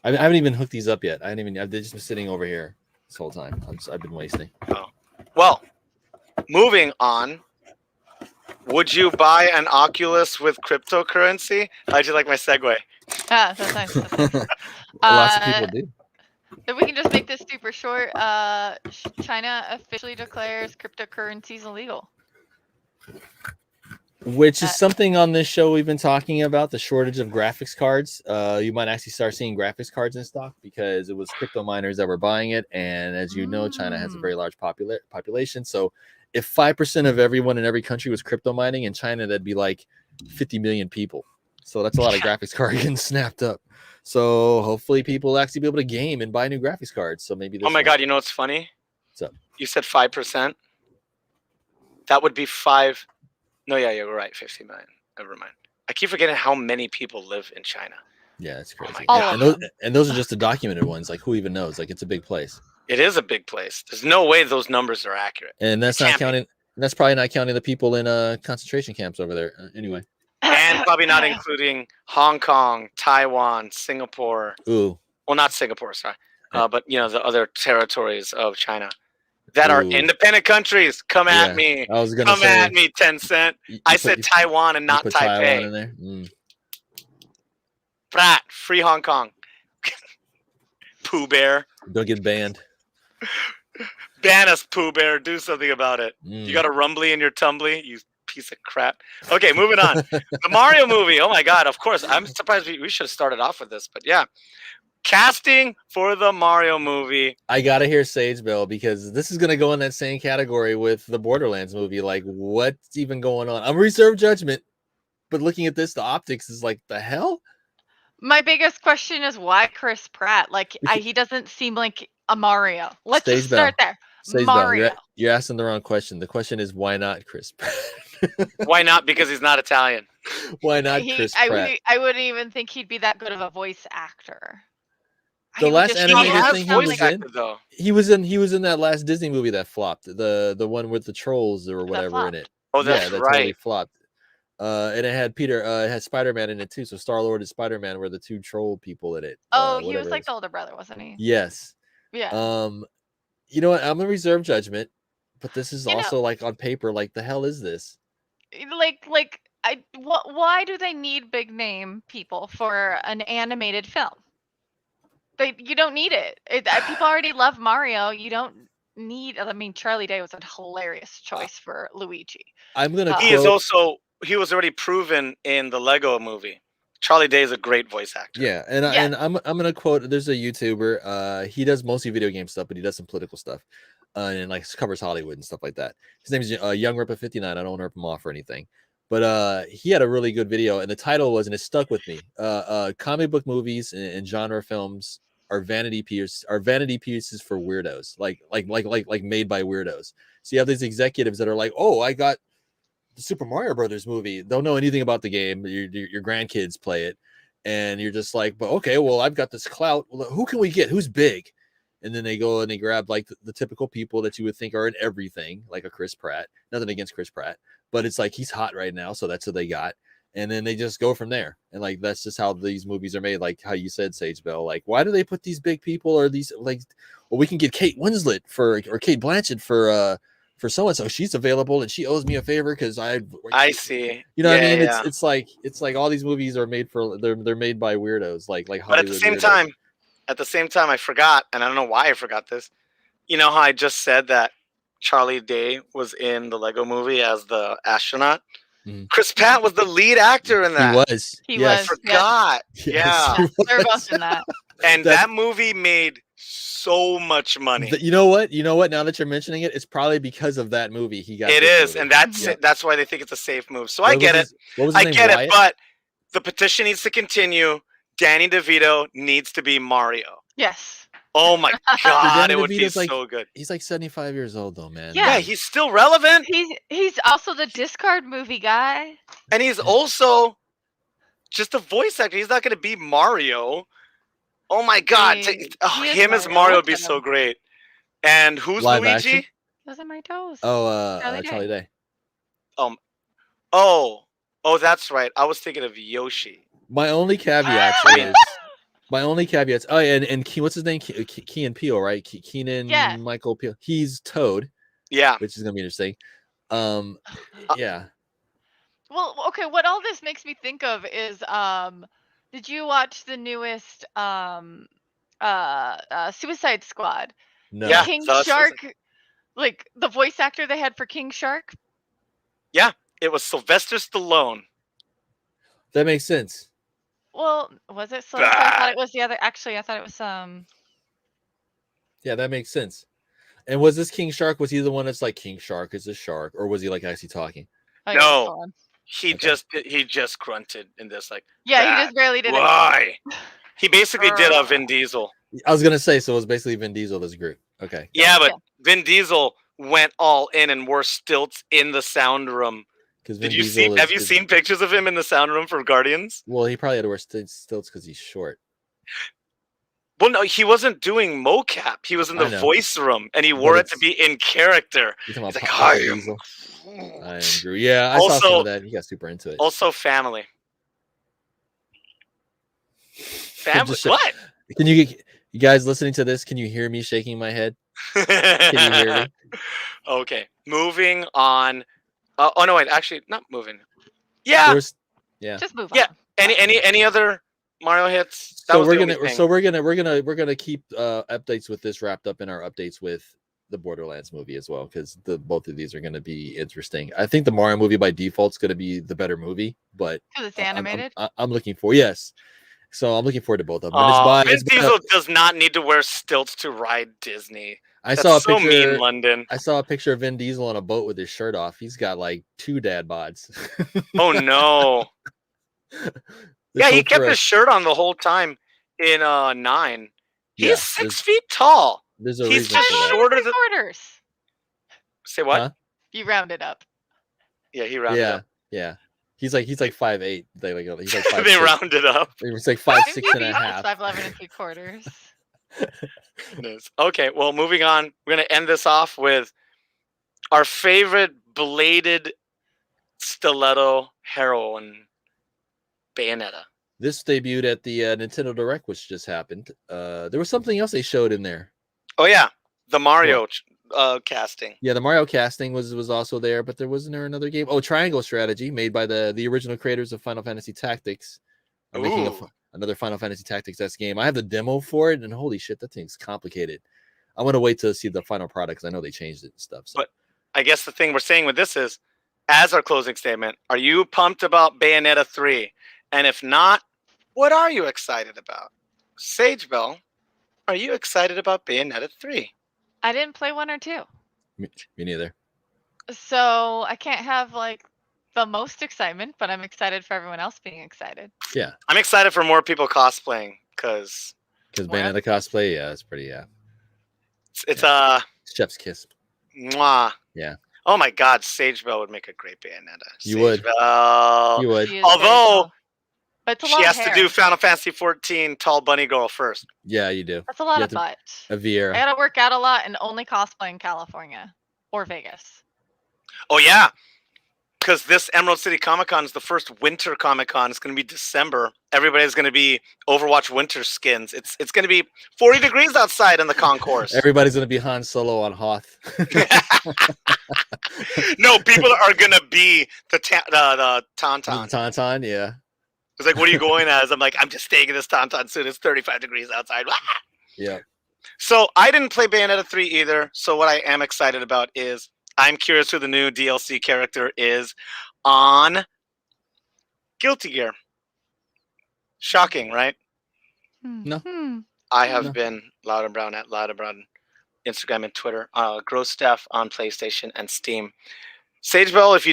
I haven't even hooked these up yet. I've just been sitting over here this whole time. I've been wasting.
Oh. Well, moving on. Would you buy an Oculus with cryptocurrency? How'd you like my segue?
Ah, that's nice. That's nice.
Lots of people do.
Then we can just make this super short. China officially declares cryptocurrencies illegal.
Which is something on this show we've been talking about, the shortage of graphics cards. You might actually start seeing graphics cards in stock because it was crypto miners that were buying it. And as you know, China has a very large population. So if 5% of everyone in every country was crypto mining in China, that'd be like 50 million people. So that's a lot of graphics cards getting snapped up. So hopefully people will actually be able to game and buy new graphics cards. So maybe
Oh my God, you know what's funny?
What's up?
You said 5%. That would be 5. No, yeah, you're right. 50 million. Never mind. I keep forgetting how many people live in China.
Yeah, it's crazy.
All
and,
of
those are just the documented ones. Like, who even knows? Like, it's a big place.
It is a big place. There's no way those numbers are accurate.
And that's not counting. That's probably not counting the people in concentration camps over there. Anyway.
And probably not including Hong Kong, Taiwan, Singapore.
Ooh.
Well, not Singapore, sorry. But, you know, the other territories of China that are independent countries. Come at me.
I was gonna
Come at me, Tencent. I said Taiwan and not
put
Taipei.
Taiwan in there.
Brat, free Hong Kong. Pooh Bear.
Don't get banned.
Ban us, Pooh Bear. Do something about it. You got a rumbly in your tumbly, you piece of crap. Okay, moving on. The Mario movie. Oh my God, of course. I'm surprised we should have started off with this, but yeah. Casting for the Mario movie.
I gotta hear Sage Bell because this is gonna go in that same category with the Borderlands movie. Like, what's even going on? I'm reserved judgment, but looking at this, the optics is like, the hell?
My biggest question is why Chris Pratt? Like, he doesn't seem like a Mario. Let's
Sage
just start there.
Sage
Mario.
Bell, you're asking the wrong question. The question is, why not Chris Pratt?
Why not? Because he's not Italian.
Why not Chris Pratt?
I wouldn't even think he'd be that good of a voice actor.
The last animated thing he was in that last Disney movie that flopped. The one with the trolls or whatever in it.
Oh, that's
that
right.
Totally flopped. And it had it had Spider-Man in it too. So Star-Lord and Spider-Man were the two troll people in it.
Oh, he was like the older brother, wasn't he?
Yes.
Yeah.
You know what? I'm a reserve judgment, but this is also like on paper, like the hell is this?
Why do they need big name people for an animated film? You don't need it. People already love Mario. You don't need. I mean, Charlie Day was a hilarious choice for Luigi.
I'm gonna.
He was already proven in the Lego movie. Charlie Day is a great voice actor.
Yeah, and I'm gonna quote. There's a YouTuber. He does mostly video game stuff, but he does some political stuff, and like covers Hollywood and stuff like that. His name is Young Rip of 59. I don't want to rip him off or anything, but he had a really good video, and the title was, and it stuck with me. Comic book movies and genre films are vanity pieces for weirdos, like made by weirdos. So you have these executives that are like, oh, I got the Super Mario Brothers movie, don't know anything about the game, your grandkids play it, and you're just like, but okay, well, I've got this clout, who can we get, who's big? And then they go and they grab like the typical people that you would think are in everything, like a Chris Pratt. Nothing against Chris Pratt, but it's like he's hot right now, so that's what they got. And then they just go from there. And like that's just how these movies are made, like how you said, Sage Bell. Like, why do they put these big people or these like, well, we can get Kate Winslet or Kate Blanchett for so and so, she's available and she owes me a favor because
I see.
You know what I mean?
Yeah.
It's like all these movies are made for they're made by weirdos like
But
Hollywood.
at the same time, I forgot, and I don't know why I forgot this. You know how I just said that Charlie Day was in the Lego Movie as the astronaut?
Mhm.
Chris Pratt was the lead actor in that.
He was.
He
Yes.
I
was.
forgot.
Yes,
Yeah.
he
They're
was.
both in that.
And
That's-
that movie made so much money.
You know what? Now that you're mentioning it, it's probably because of that movie he got.
It
this
is,
movie.
and that's
Yep.
that's why they think it's a safe move. So
What
I
was
get it.
his- What was his
I
name?
get it,
Wyatt?
but the petition needs to continue. Danny DeVito needs to be Mario.
Yes.
Oh my god,
Danny
it would be
DeVito's like-
so good.
He's like 75 years old though, man.
Yeah.
Yeah, he's still relevant,
He's also the discard movie guy.
and he's also just a voice actor. He's not going to be Mario. Oh my god,
He is
him as
Mario.
Mario would
Look
be
at
so
him.
great. And who's
Live
Luigi?
action?
Those are my toes.
Oh,
Charlie
Charlie Day.
Oh, that's right. I was thinking of Yoshi.
My only caveat is Oh, yeah, and what's his name? Keenan Peele, right? Keenan
Yeah.
Michael Peele. He's Toad,
Yeah.
which is gonna be interesting. Yeah.
Well, okay, what all this makes me think of is did you watch the newest Suicide Squad?
No.
Yeah.
King
the
Shark, like the voice actor they had for King Shark?
It was Sylvester Stallone.
That makes sense.
Well, was it Sylvester? I thought it was the other. Actually, I thought it was
Yeah, that makes sense. And was this King Shark? Was he the one that's like King Shark is a shark, or was he like actually talking?
oh,
No.
yeah, hold on.
He just grunted in this like,
Yeah,
"Bah,
he just barely did it.
why? He basically did a Vin Diesel.
I was gonna say, so it was basically Vin Diesel this group. Okay.
Yeah, but
Yeah.
Vin Diesel went all in and wore stilts in the sound room.
Because
Have you seen pictures of him in the sound room for Guardians?
Well, he probably had to wear stilts because he's short.
Well, no, he wasn't doing mocap. He was in
I
the
know.
voice room, and he wore it to
it's-
be in character.
You're talking
He's
about
like,
Papa
I am
Diesel. I am Groot. Yeah, I saw some
Also-
of that. He got super into it.
Also, family. Family.
Just-
What?
Can you guys listening to this? Can you hear me shaking my head? Can you hear me?
Okay, moving on. Oh no, wait. Actually, not moving. Yeah.
There's- yeah.
Just move
Yeah.
on.
Any other Mario hits? That
So
was
we're
the only
gonna
thing.
so we're gonna keep updates with this wrapped up in our updates with the Borderlands movie as well, because both of these are gonna be interesting. I think the Mario movie by default is gonna be the better movie, but
Because it's
I'm-
animated.
I'm looking for So I'm looking forward to both of them.
Vin Diesel does not need to wear stilts to ride Disney.
I
That's
saw a
so
picture.
mean, London.
I saw a picture of Vin Diesel on a boat with his shirt off. He's got like 2 dad bods.
Oh no. Yeah, he kept his shirt on the whole time in 9.
Yeah,
He's 6 feet tall.
There's a
he's
reason
just
for that.
shorter than.
Quarters.
Say what?
Huh?
You rounded up.
Yeah, he rounded
Yeah,
up.
yeah. He's like 5'8". He's like 5'6".
They rounded up.
It's like 5'6" and a half.
5'11" and 3/4.
Goodness. Okay, well, moving on. We're gonna end this off with our favorite bladed stiletto heroine, Bayonetta.
This debuted at the Nintendo Direct, which just happened. There was something else they showed in there.
Oh yeah, the Mario casting.
Yeah, the Mario casting was also there, but wasn't there another game? Oh, Triangle Strategy, made by the original creators of Final Fantasy Tactics, are making
Ooh.
another Final Fantasy Tactics game. I have the demo for it, and holy shit, that thing's complicated. I want to wait to see the final product because I know they changed it and stuff. So.
But I guess the thing we're saying with this is, as our closing statement, are you pumped about Bayonetta 3? And if not, what are you excited about? Sage Bell, are you excited about Bayonetta 3?
I didn't play 1 or 2.
Me neither.
So I can't have like the most excitement, but I'm excited for everyone else being excited.
Yeah,
I'm excited for more people cosplaying because
Bayonetta cosplay, yeah, it's pretty,
it's
chef's kiss.
mwah.
Yeah.
Oh my God, Sage Bell would make a great Bayonetta.
You would.
Bell.
You would.
She is very
Although
cool. But it's a
she
lot
has
of
to
hair.
do Final Fantasy 14 Tall Bunny Girl first.
Yeah, you do.
That's a lot
you
of
have
butt.
A Viera.
I gotta work out a lot and only cosplay in California or Vegas.
Oh yeah, because this Emerald City Comic Con is the first winter Comic Con. It's going to be December. Everybody's going to be Overwatch winter skins. It's going to be 40 degrees outside in the concourse.
Everybody's gonna be Han Solo on Hoth.
No, people are going to be the Tauntaun.
Tauntaun, yeah.
It's like, what are you going as? I'm like, I'm just staying in this Tauntaun suit. It's 35 degrees outside.
Yeah.
So I didn't play Bayonetta 3 either. So what I am excited about is I'm curious who the new DLC character is on Guilty Gear. Shocking, right?
No.
I have
No.
been Loud and Brown at Loud and Brown, Instagram and Twitter. Gross Stuff on PlayStation and Steam. Sagebell, if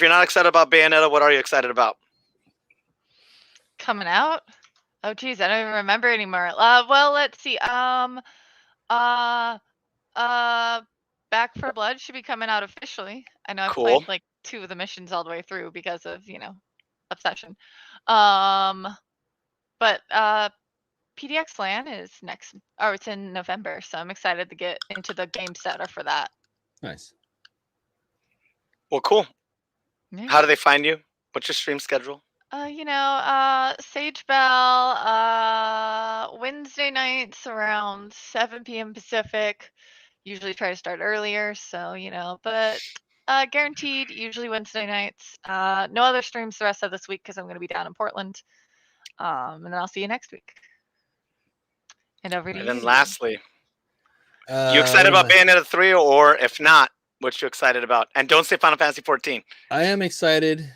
you're not excited about Bayonetta, what are you excited about?
Coming out? Oh geez, I don't even remember anymore. Well, let's see. Back for Blood should be coming out officially. I know I've
Cool.
played like 2 of the missions all the way through because of, obsession. But PDX LAN is it's in November, so I'm excited to get into the game setup for that.
Nice.
Well, cool.
Yeah.
How do they find you? What's your stream schedule?
Sage Bell, Wednesday nights around 7 p.m. Pacific. Usually try to start earlier, so, but guaranteed, usually Wednesday nights. No other streams the rest of this week because I'm going to be down in Portland. And then I'll see you next week. And over to you.
And then lastly, you
what
excited
am
about
I-
Bayonetta 3, or if not, what you excited about? And don't say Final Fantasy 14.
I am excited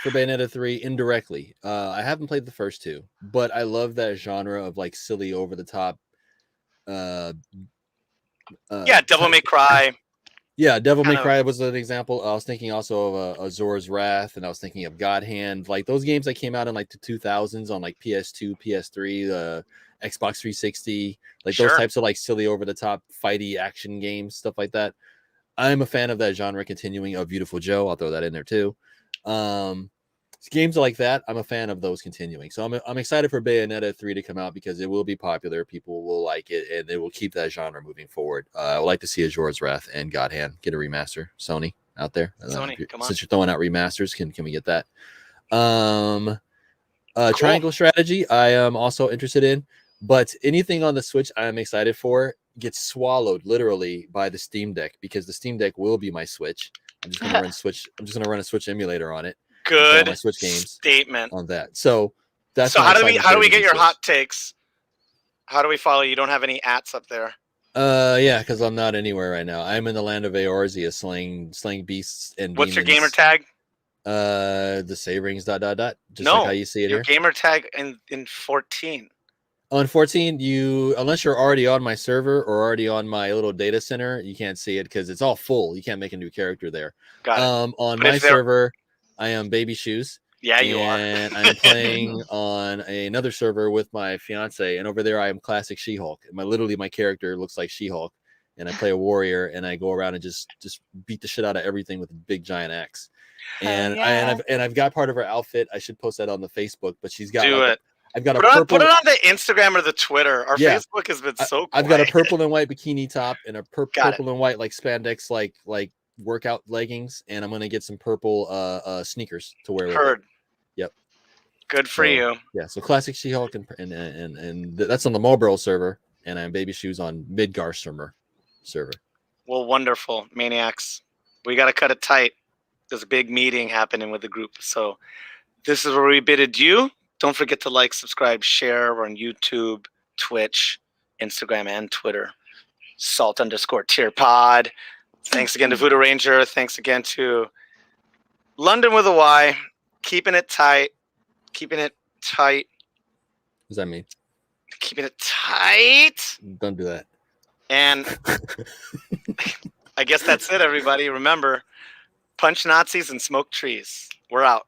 for Bayonetta 3 indirectly. I haven't played the first 2, but I love that genre of like silly, over the top.
Yeah, Devil May Cry.
Yeah, Devil May
kind of-
Cry was an example. I was thinking also of Azor's Wrath, and I was thinking of God Hand, like those games that came out in like the 2000s on like PS2, PS3, Xbox 360, like
Sure.
those types of like silly, over the top, fighty action games, stuff like that. I'm a fan of that genre continuing. Of Beautiful Joe, I'll throw that in there too. Games like that, I'm a fan of those continuing. So I'm excited for Bayonetta 3 to come out because it will be popular. People will like it, and they will keep that genre moving forward. I would like to see Azor's Wrath and God Hand get a remaster. Sony out there.
Sony, come on.
Since you're throwing out remasters, can we get that?
Cool.
Triangle Strategy, I am also interested in, but anything on the Switch I am excited for gets swallowed literally by the Steam Deck, because the Steam Deck will be my Switch. I'm just gonna run a Switch emulator on it.
Good
my Switch games
statement.
on that. So that's
So
my
how do we
excitement for
get your
Switch.
hot takes? How do we follow you? You don't have any ats up there.
Yeah, because I'm not anywhere right now. I'm in the land of Eorzea, slaying beasts and
What's your
demons.
gamer tag?
The savorings ... Just
No,
like how you see it
your
here.
gamer tag in 14.
On 14, unless you're already on my server or already on my little data center, you can't see it because it's all full. You can't make a new character there.
Got it.
On
But
my
if they're-
server, I am Baby Shoes.
Yeah, you are.
And I'm playing on another server with my fiance, and over there I am classic She-Hulk. Literally my character looks like She-Hulk, and I play a warrior, and I go around and just beat the shit out of everything with a big giant axe. And I've got part of her outfit. I should post that on the Facebook, but she's got I've got
Put it on the Instagram or the Twitter. Our
Yeah.
Facebook has been so
I've got a
quiet.
purple and white bikini top and a
Got
purple and white like spandex like workout leggings, and I'm gonna get some purple sneakers to wear with it.
Heard.
Yep.
Good for
So,
you.
Yeah, so classic She-Hulk and that's on the Marlboro server, and I'm Baby Shoes on Midgar server.
Well, wonderful. Maniacs. We got to cut it tight. There's a big meeting happening with the group. So this is where we bid adieu. Don't forget to like, subscribe, share. We're on YouTube, Twitch, Instagram, and Twitter. Salt_tier pod. Thanks again to Voodoo Ranger. Thanks again to London with a Y. Keeping it tight. Keeping it tight.
What does that mean?
Keeping it tight.
Don't do that.
And I guess that's it, everybody. Remember, punch Nazis and smoke trees. We're out.